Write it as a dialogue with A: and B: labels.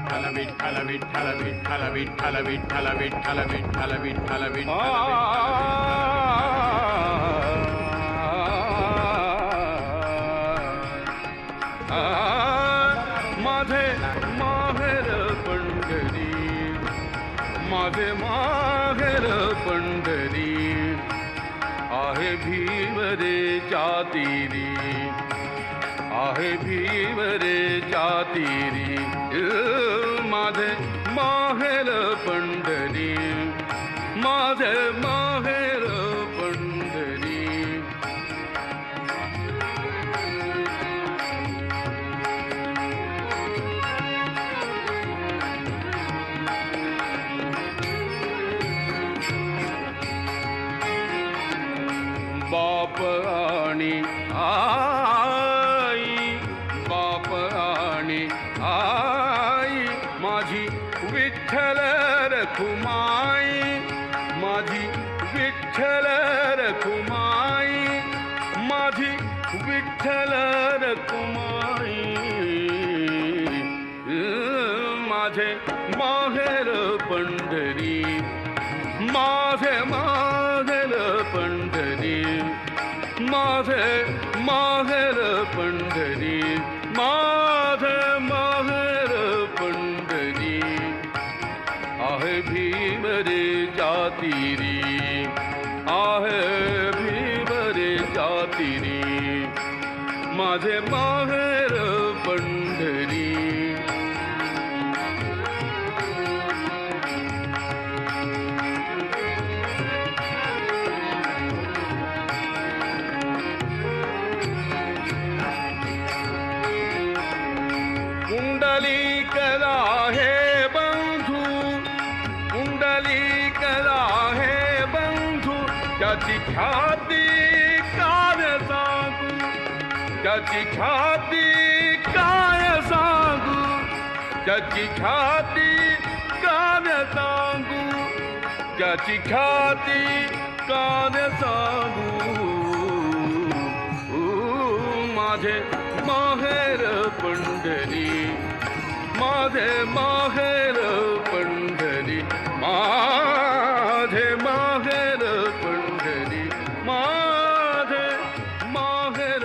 A: विठ्ठल विठ्ठल विठ्ठल विठ्ठल विठ्ठल विठ्ठल विठ्ठल विठ्ठल विठ्ठल विठ्ठल
B: माझे माहेर पंढरी, माझे माहेर पंढरी, आहे भीवरे जातीरी, आहे भीवरे जातीरी, माझे माहेर पंढरी, माझे माहेर पंढरी. बाप आणि आई, बाप आणि आई, माझी विठ्ठल रखुमाई, माझी विठ्ठल रखुमाई, माझी विठ्ठल रखुमाई, माझे माहेर पंढरी, माझे माहेर पंढरी, माझे माहेर पंढरी, माझे माहेर पंढरी, आहे भीवरे जातीरी, आहे भीवरे जातीरी, माझे माहेर पंढरी. कुंडलिक आहे बंधू, कुंडलिक आहे बंधू, त्याची ख्याती काय सांगू, त्याची ख्याती काय सांगू, त्याची ख्याती काय सांगू, त्याची ख्याती काय सांगू. माझे माहेर पंढरी, माझे माहेर